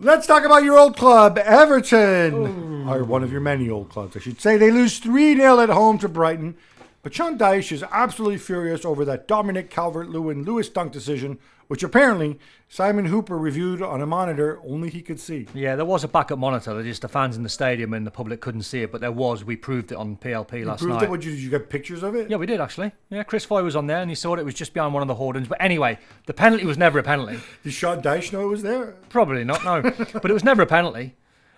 Let's talk about your old club, Everton. Or one of your many old clubs, I should say. They lose 3-0 at home to Brighton. But Sean Dyche is absolutely furious over that Dominic Calvert-Lewin Lewis dunk decision, which apparently Simon Hooper reviewed on a monitor only he could see. Yeah, there was a backup monitor. Just the fans in the stadium and the public couldn't see it, but there was. We proved it on PLP last night. Did you get pictures of it? Yeah, we did actually. Yeah, Chris Foy was on there and he saw it. It was just behind one of the hoardings. But anyway, the penalty was never a penalty. Did Sean Dyche know it was there? Probably not, no. But it was never a penalty.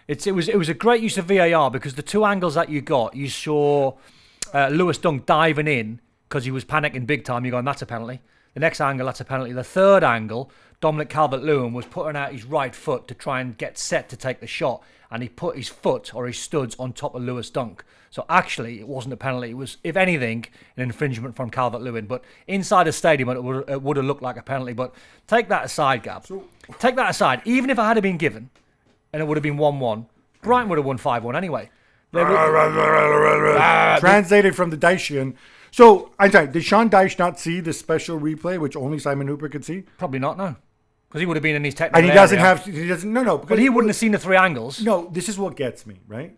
It was a great use of VAR because the two angles that you got, you saw Lewis Dunk diving in because he was panicking big time. You're going, that's a penalty. The next angle, that's a penalty. The third angle, Dominic Calvert-Lewin was putting out his right foot to try and get set to take the shot, and he put his foot or his studs on top of Lewis Dunk. So actually, it wasn't a penalty. It was, if anything, an infringement from Calvert-Lewin. But inside the stadium, it would have looked like a penalty. But take that aside, Gab. Take that aside. Even if it had been given, and it would have been 1-1, Brighton would have won 5-1 anyway. Translated from the Dychean. So, I'm sorry, did Sean Dyche not see the special replay, which only Simon Hooper could see? Probably not, no. Because he would have been in his technical And he doesn't no. But he wouldn't have seen the three angles. No, this is what gets me, right?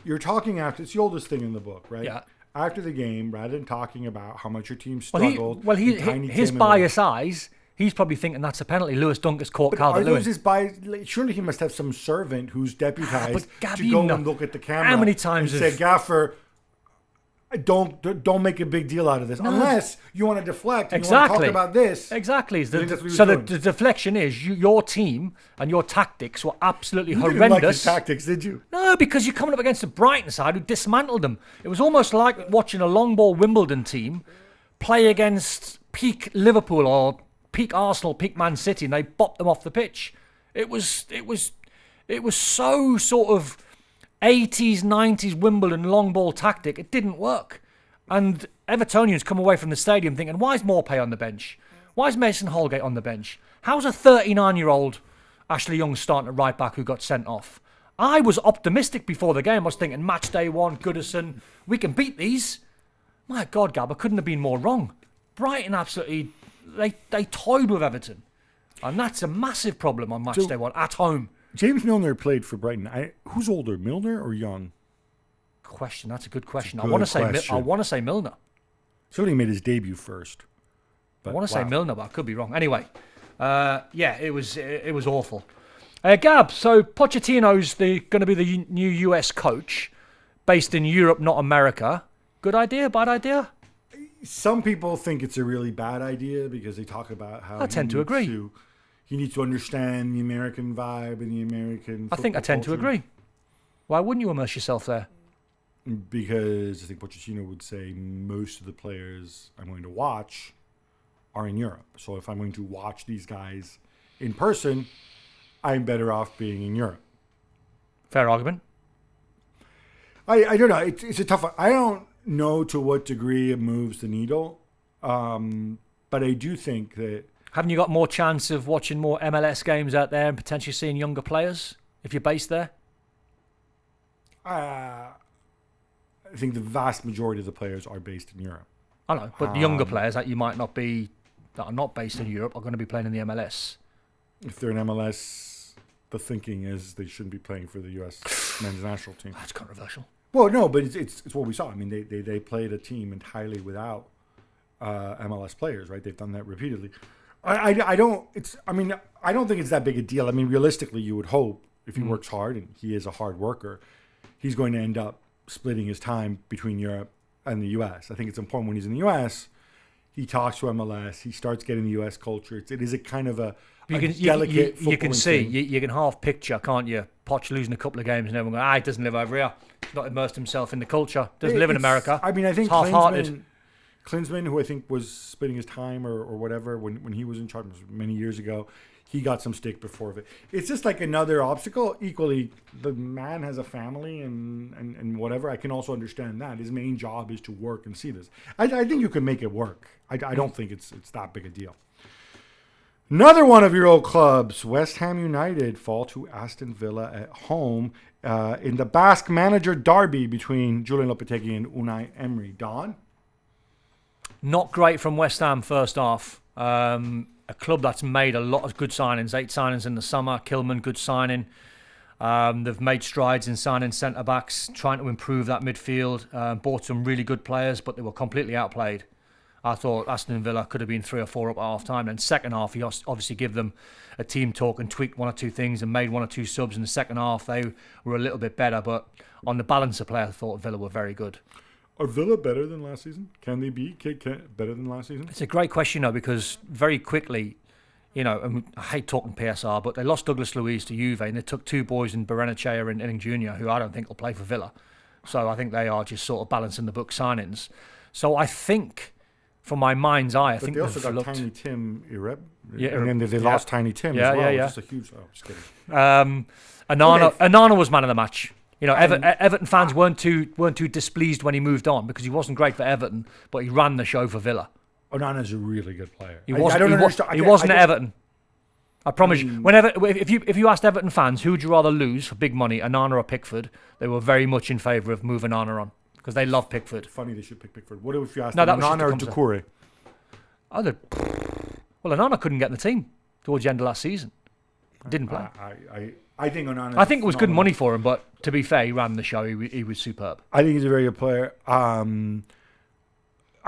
You're talking after, it's the oldest thing in the book, right? Yeah. After the game, rather than talking about how much your team struggled. His bias eyes, he's probably thinking that's a penalty. Lewis Dunk has caught Calvert-Lewin. Surely he must have some servant who's deputized Gab, to go and look at the camera. How many times and said, Gaffer, don't make a big deal out of this. No. Unless you want to deflect and you want to talk about this. Exactly. The deflection is your team and your tactics were absolutely horrendous. You didn't like his tactics, did you? No, because you're coming up against the Brighton side who dismantled them. It was almost like watching a long ball Wimbledon team play against peak Liverpool or peak Arsenal, peak Man City, and they bopped them off the pitch. It was so sort of 80s, 90s Wimbledon long ball tactic. It didn't work. And Evertonians come away from the stadium thinking, why is Morpay on the bench? Why is Mason Holgate on the bench? How's a 39-year-old Ashley Young starting at right back who got sent off? I was optimistic before the game. I was thinking, match day one, Goodison, we can beat these. My God, Gab, I couldn't have been more wrong. Brighton absolutely, they toyed with Everton. And that's a massive problem on match day one, at home. James Milner played for Brighton. Who's older, Milner or Young? That's a good question. I want to say Milner. Somebody made his debut first. I want to say Milner, but I could be wrong. Anyway, it was awful. Gab, so Pochettino's going to be the new US coach, based in Europe, not America. Good idea? Bad idea? Some people think it's a really bad idea because they talk about how I tend to agree. He needs to understand the American vibe and the American I tend to agree. Why wouldn't you immerse yourself there? Because I think Pochettino would say most of the players I'm going to watch are in Europe. So if I'm going to watch these guys in person, I'm better off being in Europe. Fair argument. I don't know. It's a tough one. I don't know to what degree it moves the needle. But I do think that... Haven't you got more chance of watching more MLS games out there and potentially seeing younger players if you're based there? I think the vast majority of the players are based in Europe. I know, but the younger players that are not based in Europe are going to be playing in the MLS. If they're in MLS, the thinking is they shouldn't be playing for the US men's national team. That's controversial. Well, no, but it's what we saw. I mean, they played a team entirely without MLS players, right? They've done that repeatedly. I don't think it's that big a deal. I mean, realistically, you would hope if he works hard, and he is a hard worker, he's going to end up splitting his time between Europe and the US. I think it's important when he's in the US, he talks to MLS, he starts getting the US culture. It is a kind of a delicate you can see, you can half picture, can't you? Poch losing a couple of games and everyone going, he doesn't live over here. He's not immersed himself in the culture. Doesn't live in America. I mean, I think half-hearted. Klinsmann, who I think was splitting his time or whatever when he was in charge many years ago, he got some stick before of it. It's just like another obstacle. Equally, the man has a family and whatever. I can also understand that. His main job is to work and see this. I think you can make it work. I don't think it's that big a deal. Another one of your old clubs, West Ham United, fall to Aston Villa at home in the Basque manager derby between Julian Lopetegui and Unai Emery. Don? Not great from West Ham first half. a club that's made a lot of good signings. 8 signings in the summer. Kilman, good signing. They've made strides in signing centre-backs, trying to improve that midfield. Bought some really good players, but they were completely outplayed. I thought Aston Villa could have been 3 or 4 up at half-time. And second half, he obviously give them a team talk and tweaked 1 or 2 things and made 1 or 2 subs in the second half. They were a little bit better, but on the balance of play, I thought Villa were very good. Are Villa better than last season? Can they be better than last season? It's a great question, though, because very quickly, and I hate talking PSR, but they lost Douglas Luiz to Juve, and they took 2 boys in Berenechea and Inning Jr., who I don't think will play for Villa. So I think they are just sort of balancing the book signings. So I think, from my mind's eye, I think they also got Tiny Tim Ireb. Yeah, and then they lost Tiny Tim as well. Just a huge... Oh, just kidding. Onana was man of the match. Everton fans weren't too displeased when he moved on because he wasn't great for Everton, but he ran the show for Villa. Onana's a really good player. He wasn't at Everton. I promise you. If you asked Everton fans who would you rather lose for big money, Onana or Pickford, they were very much in favour of moving Onana on because they love Pickford. Funny they should pick Pickford. What if you asked Onana or Doucouré? Well, Onana couldn't get in the team towards the end of last season. Didn't play. I think Onana. I think it was good money for him, but to be fair, he ran the show. He was superb. I think he's a very good player. I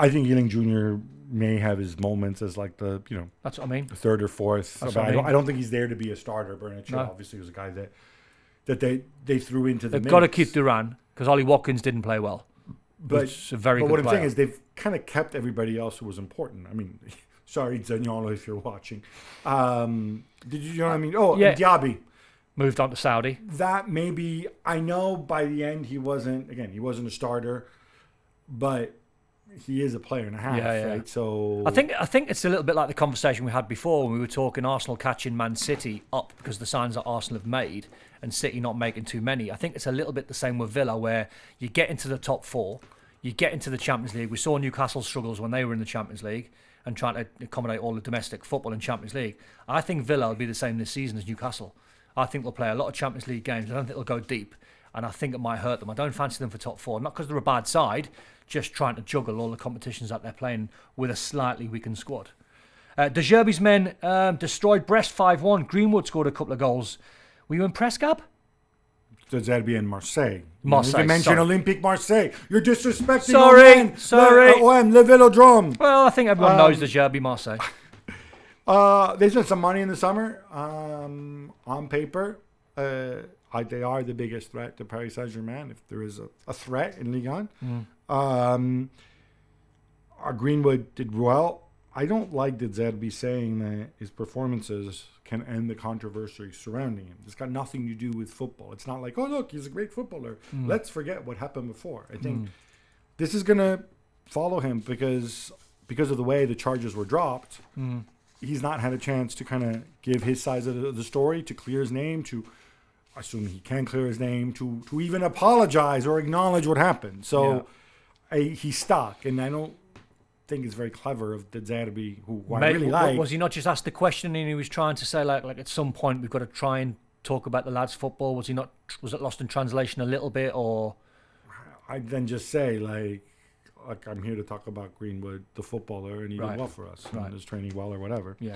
think Ealing Jr. may have his moments as like that's what I mean. 3rd or 4th. I don't think he's there to be a starter. Bernat obviously was a guy that they threw into the mix. They've got to keep Duran because Ollie Watkins didn't play well. But what I'm saying is they've kind of kept everybody else who was important. I mean, sorry, Zaniolo, if you're watching. Did you know what I mean? Oh, yeah. Diaby. Moved on to Saudi. That maybe, I know by the end he wasn't a starter, but he is a player and a half, right? So I think it's a little bit like the conversation we had before when we were talking Arsenal catching Man City up because the signs that Arsenal have made and City not making too many. I think it's a little bit the same with Villa where you get into the top 4, you get into the Champions League. We saw Newcastle struggles when they were in the Champions League and trying to accommodate all the domestic football in Champions League. I think Villa will be the same this season as Newcastle. I think they'll play a lot of Champions League games. I don't think they'll go deep. And I think it might hurt them. I don't fancy them for top 4. Not because they're a bad side, just trying to juggle all the competitions that they're playing with a slightly weakened squad. De Zerbi's men destroyed Brest 5-1. Greenwood scored a couple of goals. Were you impressed, Gab? De Zerbi and Marseille. Marseille. You mentioned Olympique Marseille. You're disrespecting Sorry. Le Velodrome. Well, I think everyone knows De Zerbi Marseille. They spent some money in the summer. On paper, they are the biggest threat to Paris Saint-Germain, if there is a threat in Ligue 1. Greenwood did well. I don't like De Zerbi saying that his performances can end the controversy surrounding him. It's got nothing to do with football. It's not like, oh, look, he's a great footballer. Let's forget what happened before. I think this is going to follow him because of the way the charges were dropped. He's not had a chance to kind of give his side of the story, to clear his name, to assume he can clear his name, to even apologize or acknowledge what happened. So he's stuck, and I don't think it's very clever of De Zerbi, who I really like. Was he not just asked the question and he was trying to say, like at some point we've got to try and talk about the lads' football? Was it lost in translation a little bit, or? I'd then just say, like I'm here to talk about Greenwood, the footballer, and he did well for us. And is training well or whatever. Yeah.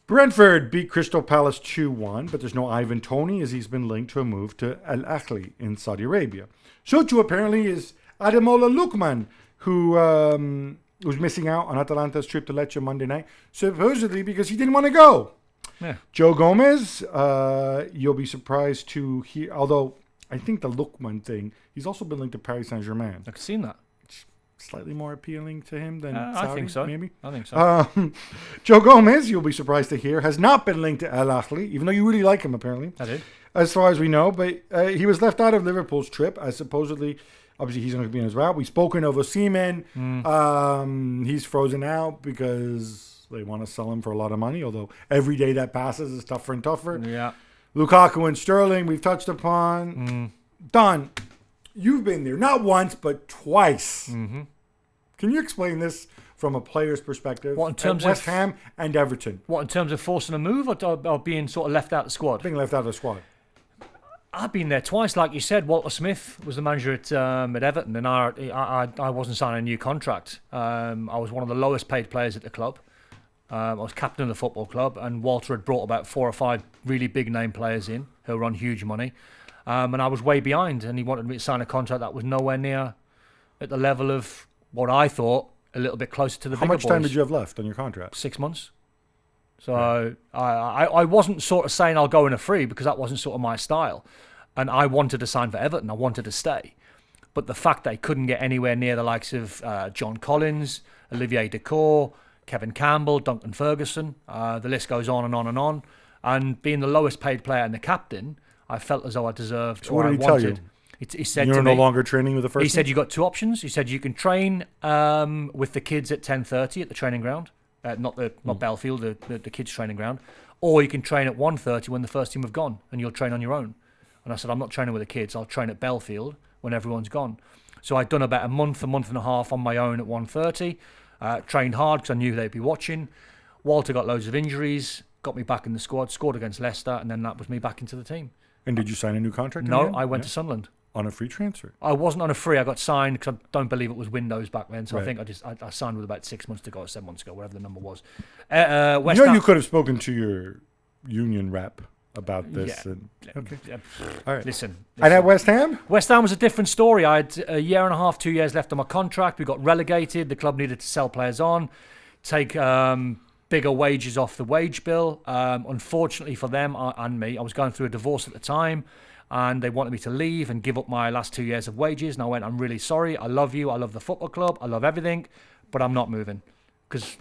Brentford beat Crystal Palace 2-1, but there's no Ivan Toney as he's been linked to a move to Ahli in Saudi Arabia. So too apparently is Ademola Lookman, who was missing out on Atalanta's trip to Lecce Monday night, supposedly because he didn't want to go. Yeah. Joe Gomez, you'll be surprised to hear, although I think the Lookman thing, he's also been linked to Paris Saint-Germain. I've seen that. Slightly more appealing to him than Saudi, I think so. Maybe. I think so. Joe Gomez, you'll be surprised to hear, has not been linked to Al Ahly, even though you really like him, apparently. I did. As far as we know, but he was left out of Liverpool's trip, as supposedly, obviously he's going to be in as well. We've spoken of Osimhen. He's frozen out because they want to sell him for a lot of money, although every day that passes is tougher and tougher. Yeah. Lukaku and Sterling, we've touched upon. Don, you've been there, not once, but twice. Can you explain this from a player's perspective? What, in terms of West Ham and Everton? What, in terms of forcing a move or being sort of left out of the squad? Being left out of the squad. I've been there twice. Like you said, Walter Smith was the manager at Everton, and I wasn't signing a new contract. I was one of the lowest paid players at the club. I was captain of the football club, and Walter had brought about 4 or 5 really big name players in who were on huge money. And I was way behind, and he wanted me to sign a contract that was nowhere near at the level of what I thought, a little bit closer to the bigger boys. How much time did you have left on your contract? 6 months. So I wasn't sort of saying I'll go in a free, because that wasn't sort of my style. And I wanted to sign for Everton. I wanted to stay. But the fact that I couldn't get anywhere near the likes of John Collins, Olivier Dacour, Kevin Campbell, Duncan Ferguson, the list goes on and on and on. And being the lowest paid player and the captain, I felt as though I deserved. So what did he tell you? He said you're to no me, longer training with the first. He said you got 2 options. He said you can train with the kids at 10:30 at the training ground, not Belfield, the kids training ground, or you can train at 1:30 when the first team have gone, and you'll train on your own. And I said, I'm not training with the kids. I'll train at Belfield when everyone's gone. So I'd done about a month and a half on my own at 1:30. Trained hard because I knew they'd be watching. Walter got loads of injuries, got me back in the squad, scored against Leicester, and then that was me back into the team. And did you sign a new contract? No, I went to Sunderland. On a free transfer? I wasn't on a free. I got signed because I don't believe it was Windows back then. So Right. I think I signed with about 6 months to go, or 7 months ago, whatever the number was. You could have spoken to your union rep about this. Yeah. Okay. Yeah. All right. Listen. And at West Ham? West Ham was a different story. I had a year and a half, 2 years left on my contract. We got relegated. The club needed to sell players on, take bigger wages off the wage bill. Unfortunately for them and me, I was going through a divorce at the time, and they wanted me to leave and give up my last 2 years of wages. And I went, I'm really sorry. I love you. I love the football club. I love everything, but I'm not moving because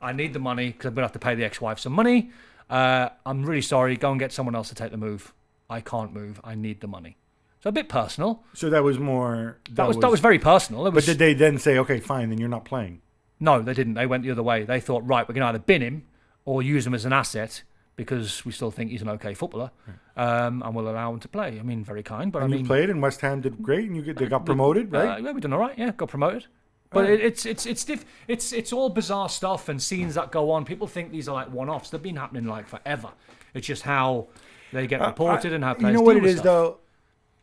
I need the money, because I'm going to have to pay the ex-wife some money. I'm really sorry. Go and get someone else to take the move. I can't move. I need the money. So a bit personal. So that was more... That was very personal. But did they then say, okay, fine, then you're not playing? No, they didn't. They went the other way. They thought, right, we can either bin him or use him as an asset, because we still think he's an okay footballer, and we'll allow him to play. I mean, very kind. But and I mean, you played, and West Ham did great, and they got promoted, right? Yeah, we done all right. Yeah, got promoted. But it's all bizarre stuff and scenes that go on. People think these are like one-offs. They've been happening like forever. It's just how they get reported and how players You know what deal it with is, stuff. though?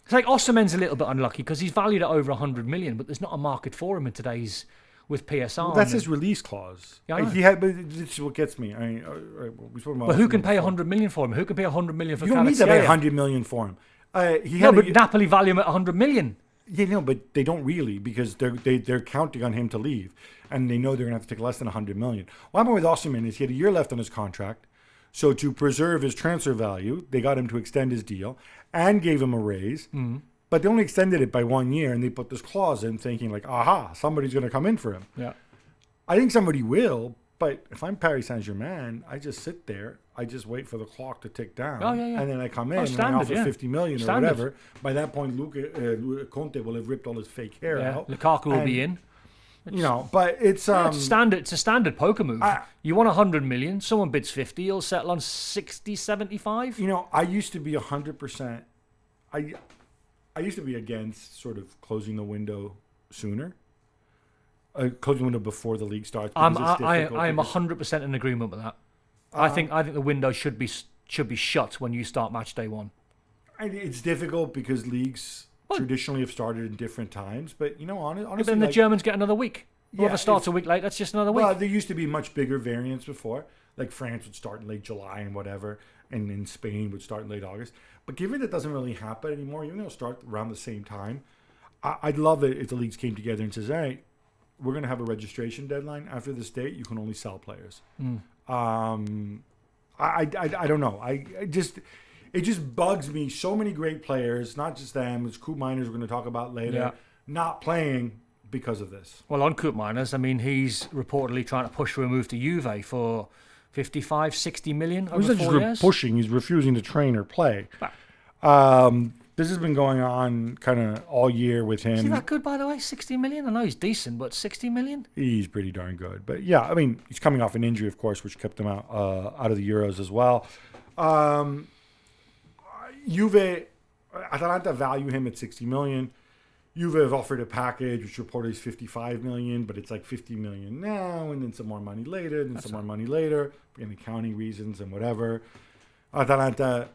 It's like Osimhen's a little bit unlucky because he's valued at over 100 million, but there's not a market for him in today's with PSR. Well, that's his release clause. Yeah, he had, but this is what gets me. We spoke about. But who can pay 100 million for him? Who can pay 100 million for? You don't need to pay 100 million for him. But Napoli value him at 100 million. Yeah, no, but they don't really, because they're counting on him to leave, and they know they're going to have to take less than 100 million. What happened with Osimhen is he had a year left on his contract, so to preserve his transfer value, they got him to extend his deal and gave him a raise. But they only extended it by 1 year, and they put this clause in thinking like, aha, somebody's going to come in for him. Yeah. I think somebody will, but if I'm Paris Saint-Germain, I just sit there. I just wait for the clock to tick down. Oh, yeah. And then I come in and standard, I offer 50 million or whatever. By that point, Conte will have ripped all his fake hair out. Lukaku will be in. You know, but it's... it's a standard poker move. You want 100 million, someone bids 50, you'll settle on 60, 75. You know, I used to be 100%... I used to be against sort of closing the window sooner. Closing the window before the league starts. I am 100% in agreement with that. I think the window should be shut when you start match day one. It's difficult because leagues traditionally have started in different times, but you know, honestly, but then the Germans get another week. Whoever starts a week late, that's just another week. Well, there used to be much bigger variants before. Like France would start in late July and whatever, and in Spain would start in late August. But given that doesn't really happen anymore, even though it'll start around the same time, I'd love it if the leagues came together and says, all right, we're going to have a registration deadline. After this date, you can only sell players. I don't know. It just bugs me. So many great players, not just them, it's Koop Miners we're going to talk about later, not playing because of this. Well, on Koop Miners, I mean, he's reportedly trying to push for a move to Juve for 55, 60 million over 4 years. Pushing, he's refusing to train or play. This has been going on kind of all year with him. Is he that good, by the way? 60 million? I know he's decent, but 60 million? He's pretty darn good. But yeah, I mean, he's coming off an injury, of course, which kept him out of the Euros as well. Juve, Atalanta value him at 60 million. Juve have offered a package which reported is 55 million, but it's like 50 million now, and then some more money later, and then some more money later, in accounting reasons and whatever. Atalanta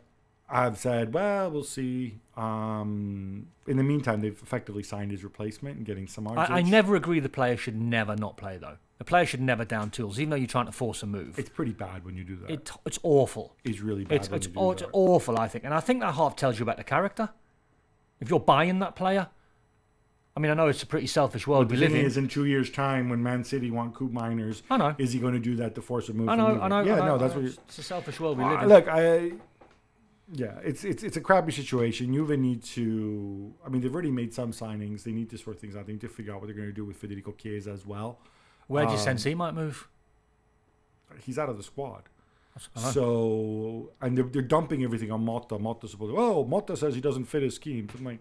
have said, well, we'll see. In the meantime, they've effectively signed his replacement and getting some margins. I never agree the player should never not play, though. The player should never down tools, even though you're trying to force a move. It's pretty bad when you do that. It's awful. It's really bad. It's awful, I think. And I think that half tells you about the character. If you're buying that player, I mean, I know it's a pretty selfish world we live in. The thing is, in 2 years' time, when Man City want Coop Miners, I know. Is he going to do that to force a move? I know. Yeah, I know. that's what it's a selfish world we live in. Look, it's a crappy situation. Juve need to. I mean, they've already made some signings. They need to sort things out. They need to figure out what they're going to do with Federico Chiesa as well. Where do you sense he might move? He's out of the squad. So, and they're dumping everything on Motta. Motta says he doesn't fit his scheme. So I'm like,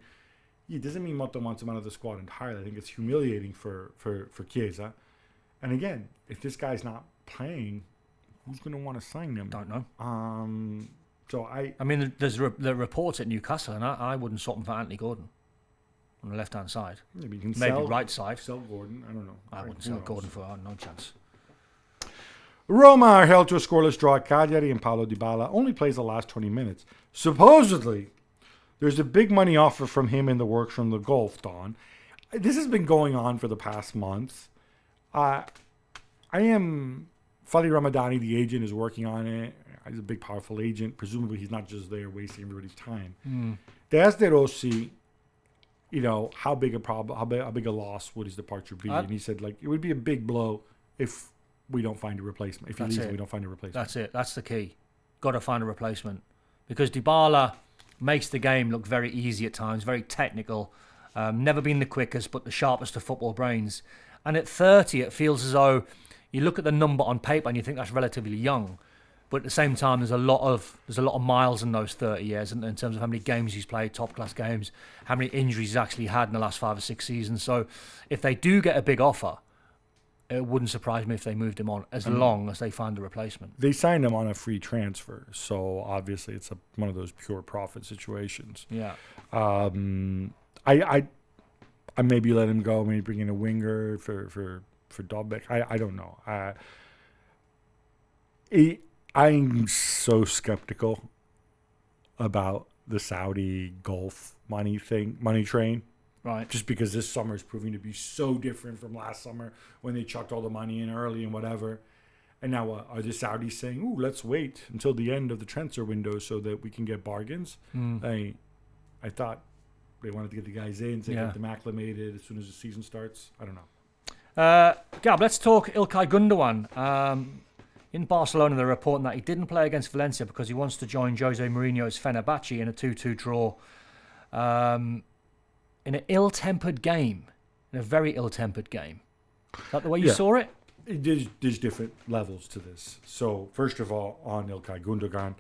it doesn't mean Motta wants him out of the squad entirely. I think it's humiliating for Chiesa. And again, if this guy's not playing, who's going to want to sign him? Don't know. So I mean, there's the reports at Newcastle, and I wouldn't swap him for Anthony Gordon on the left-hand side. Maybe you can maybe right side. Sell Gordon. I don't know. I wouldn't sell Gordon for no chance. Roma are held to a scoreless draw at Cagliari, and Paulo Dybala only plays the last 20 minutes. Supposedly, there's a big money offer from him in the works from the Gulf, Don. This has been going on for the past month. Fali Ramadani, the agent, is working on it. He's a big, powerful agent. Presumably, he's not just there wasting everybody's time. They asked De Rossi, how big a problem, how big a loss would his departure be? And he said, it would be a big blow if we don't find a replacement. If he leaves, we don't find a replacement. That's it. That's the key. Got to find a replacement. Because Dybala makes the game look very easy at times, very technical. Never been the quickest, but the sharpest of football brains. And at 30, it feels as though you look at the number on paper and you think that's relatively young. But at the same time, there's a lot of miles in those 30 years in terms of how many games he's played, top-class games, how many injuries he's actually had in the last 5 or 6 seasons. So if they do get a big offer, it wouldn't surprise me if they moved him on as long as they find a replacement. They signed him on a free transfer, so obviously it's one of those pure profit situations. Yeah. I maybe let him go, maybe bring in a winger for Dominic. I don't know. I'm so skeptical about the Saudi Gulf money train. Right. Just because this summer is proving to be so different from last summer when they chucked all the money in early and whatever. And now are the Saudis saying, "Ooh, let's wait until the end of the transfer window so that we can get bargains"? I thought they wanted to get the guys in, so get them acclimated as soon as the season starts. I don't know. Gab, let's talk Ilkay Gundogan. In Barcelona, they're reporting that he didn't play against Valencia because he wants to join Jose Mourinho's Fenerbahce in a 2-2 draw. In an ill-tempered game. In a very ill-tempered game. Is that the way you saw it? There's different levels to this. So, first of all, on Ilkay Gundogan,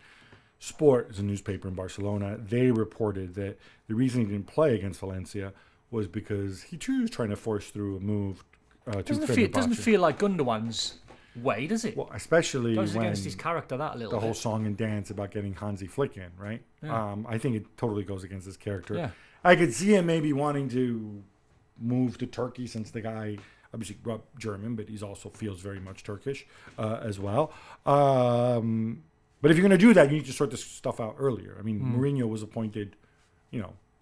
Sport is a newspaper in Barcelona. They reported that the reason he didn't play against Valencia was because he too was trying to force through a move to Fenerbahce. It doesn't feel like Gundogan's way, does it? Well, especially goes when against his character that little the bit. whole song and dance about getting Hansi Flick in, right? Yeah. I think it totally goes against his character. Yeah. I could see him maybe wanting to move to Turkey since the guy obviously grew up German, but he's also feels very much Turkish as well. But if you're going to do that, you need to sort this stuff out earlier. I mean, Mourinho was appointed,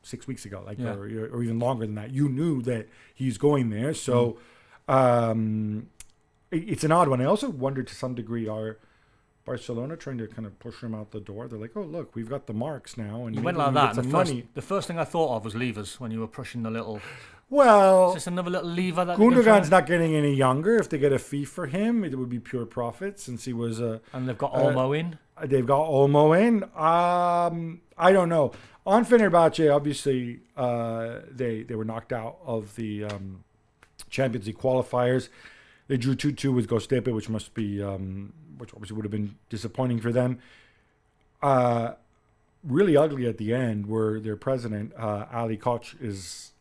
6 weeks ago, or even longer than that. You knew that he's going there, so it's an odd one. I also wonder to some degree, are Barcelona trying to kind of push him out the door? They're like, oh, look, we've got the marks now. And you went like that. And the first thing I thought of was levers when you were pushing the little... Well... Is this another little lever that... Gundogan's not getting any younger. If they get a fee for him, it would be pure profit since he was a... And they've got Olmo in. They've got Olmo in. I don't know. On Fenerbahce, obviously, they were knocked out of the Champions League qualifiers. They drew 2-2 with Göztepe, which must be... which obviously would have been disappointing for them. Really ugly at the end, where their president, Ali Koch, is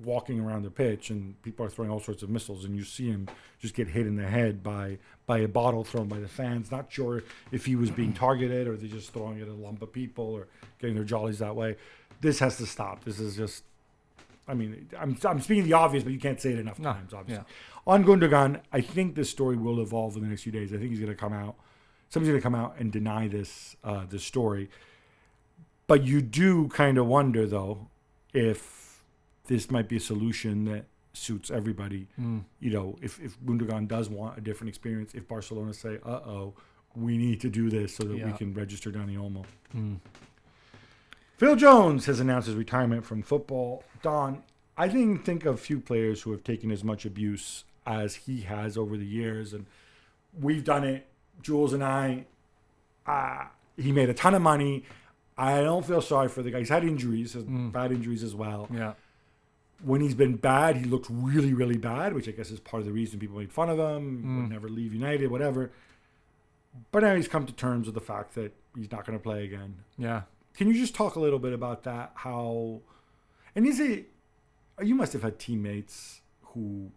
walking around the pitch and people are throwing all sorts of missiles, and you see him just get hit in the head by a bottle thrown by the fans. Not sure if he was being targeted or they're just throwing it at a lump of people or getting their jollies that way. This has to stop. This is just... I mean, I'm speaking the obvious, but you can't say it enough times, obviously. Yeah. On Gundogan, I think this story will evolve in the next few days. I think he's going to come out. Somebody's going to come out and deny this story. But you do kind of wonder, though, if this might be a solution that suits everybody. You know, if Gundogan does want a different experience, if Barcelona say, we need to do this so that we can register Dani Olmo. Phil Jones has announced his retirement from football. Don, I didn't think of few players who have taken as much abuse as he has over the years, and we've done it. Jules and I. He made a ton of money. I don't feel sorry for the guy. He's had injuries, bad injuries as well. Yeah. When he's been bad, he looked really, really bad, which I guess is part of the reason people made fun of him. Would never leave United, whatever. But now he's come to terms with the fact that he's not going to play again. Yeah. Can you just talk a little bit about that? How, and is it, you must have had teammates who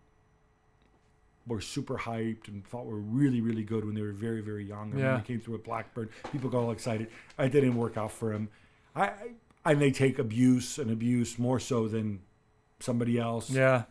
were super hyped and thought were really, really good when they were very, very young. And when they came through at Blackburn, people got all excited. It didn't work out for him. And they take abuse more so than somebody else. Yeah.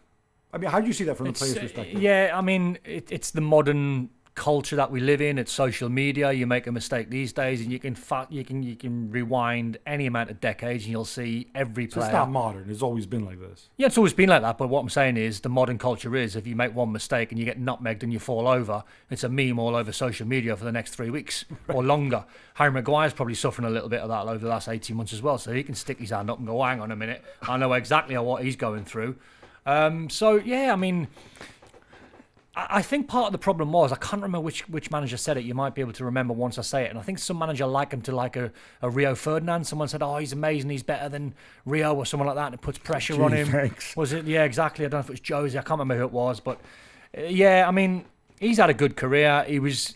I mean, how do you see that from the player's perspective? Yeah, I mean, it's the modern culture that we live in. It's social media. You make a mistake these days, and you can rewind any amount of decades, and you'll see every player. So it's not modern. It's always been like this. Yeah, it's always been like that. But what I'm saying is, the modern culture is, if you make one mistake and you get nutmegged and you fall over, it's a meme all over social media for the next 3 weeks or longer. Harry Maguire's probably suffering a little bit of that over the last 18 months as well. So he can stick his hand up and go, hang on a minute, I know exactly what he's going through. So yeah, I mean, I think part of the problem was, I can't remember which manager said it. You might be able to remember once I say it. And I think some manager likened him to like a Rio Ferdinand. Someone said, oh, he's amazing, he's better than Rio or someone like that, and it puts pressure on him. Thanks. Was it? Yeah, exactly. I don't know if it was Josie. I can't remember who it was. But yeah, I mean, he's had a good career. He was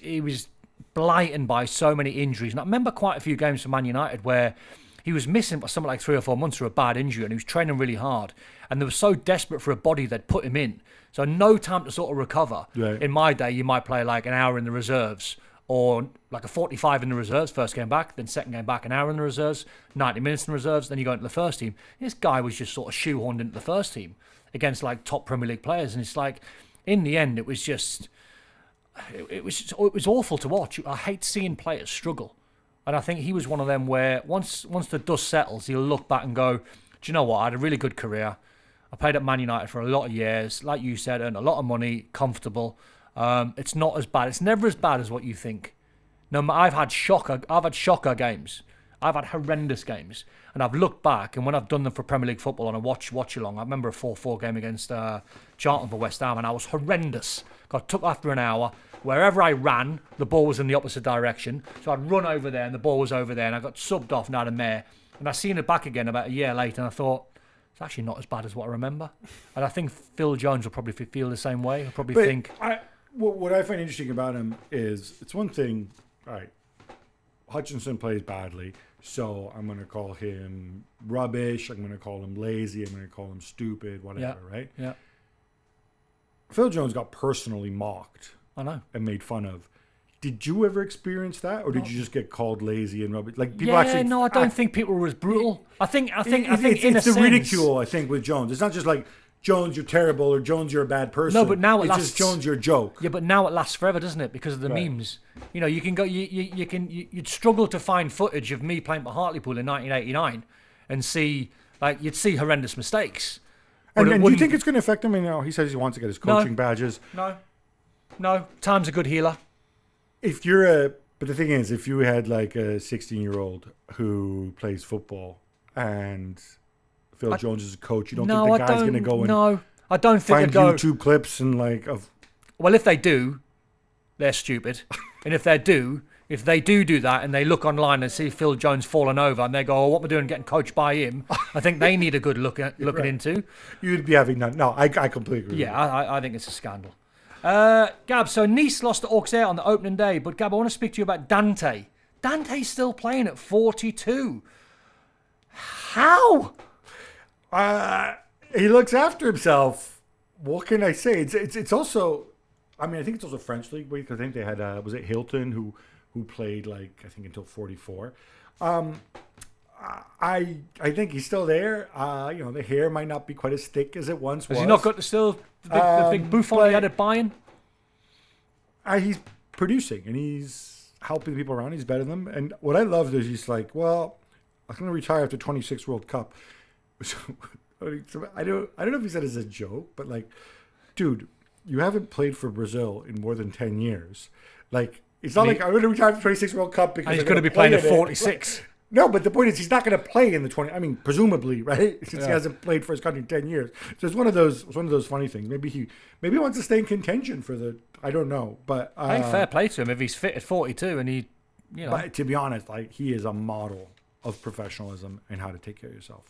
blighted by so many injuries. And I remember quite a few games for Man United where he was missing for something like 3 or 4 months for a bad injury, and he was training really hard. And they were so desperate for a body, they'd put him in. So no time to sort of recover. Right. In my day, you might play like an hour in the reserves, or like a 45 in the reserves, first game back, then second game back, an hour in the reserves, 90 minutes in the reserves, then you go into the first team. This guy was just sort of shoehorned into the first team against like top Premier League players. And it's like, in the end, it was awful to watch. I hate seeing players struggle. And I think he was one of them where once the dust settles, he'll look back and go, do you know what? I had a really good career. I played at Man United for a lot of years. Like you said, earned a lot of money, comfortable. It's not as bad. It's never as bad as what you think. No, I've had shocker games. I've had horrendous games. And I've looked back, and when I've done them for Premier League football on a watch-along, I remember a 4-4 game against Charlton for West Ham, and I was horrendous. Got took after an hour. Wherever I ran, the ball was in the opposite direction. So I'd run over there, and the ball was over there, and I got subbed off now and there. And I seen it back again about a year later, and I thought, it's actually not as bad as what I remember. And I think Phil Jones will probably feel the same way. He'll probably think... What I find interesting about him is, it's one thing, all right, Hutchison plays badly, so I'm going to call him rubbish, I'm going to call him lazy, I'm going to call him stupid, whatever, right? Yeah. Phil Jones got personally mocked. I know. And made fun of. Did you ever experience that, or did you just get called lazy and rubbish? Like people actually. No, I don't think people were as brutal. I think it's the ridicule. I think with Jones, it's not just like Jones, you're terrible, or Jones, you're a bad person. No, but now it's just Jones, you're a joke. Yeah, but now it lasts forever, doesn't it? Because of the memes. You know, you can go. You'd struggle to find footage of me playing for Hartlepool in 1989 and see you'd see horrendous mistakes. And do you think it's going to affect him? I mean, he says he wants to get his coaching badges. No, time's a good healer. But the thing is, if you had like a 16-year-old who plays football and Phil Jones is a coach, you don't think the guy's going to go and I don't think find YouTube clips and Well, if they do, they're stupid. And if they do that and they look online and see Phil Jones falling over and they go, oh, what we're doing getting coached by him, I think they need a good looking into. You'd be having none. No, I completely agree. Yeah, I think it's a scandal. Gab, so Nice lost to Auxerre on the opening day, but Gab, I want to speak to you about Dante. Dante's still playing at 42. How? He looks after himself. What can I say? It's also, I mean, I think it's also French league because I think they had was it Hilton who played I think until 44. I think he's still there. The hair might not be quite as thick as it once was. Has he not got the big Buffon he had at Bayern? He's producing and he's helping the people around. He's better than them. And what I love is he's like, well, I'm going to retire after 26 World Cup. So, I don't know if he said it as a joke, but like, dude, you haven't played for Brazil in more than 10 years. Like, it's not like I'm going to retire from the 26 World Cup because he's going to be playing at 46. No, but the point is he's not going to play in the 20. I mean, presumably, right? Since he hasn't played for his country in 10 years. So it's one of those funny things. Maybe he wants to stay in contention for the. I don't know, but I think fair play to him if he's fit at 42 and he, you know. But to be honest, like he is a model of professionalism and how to take care of yourself.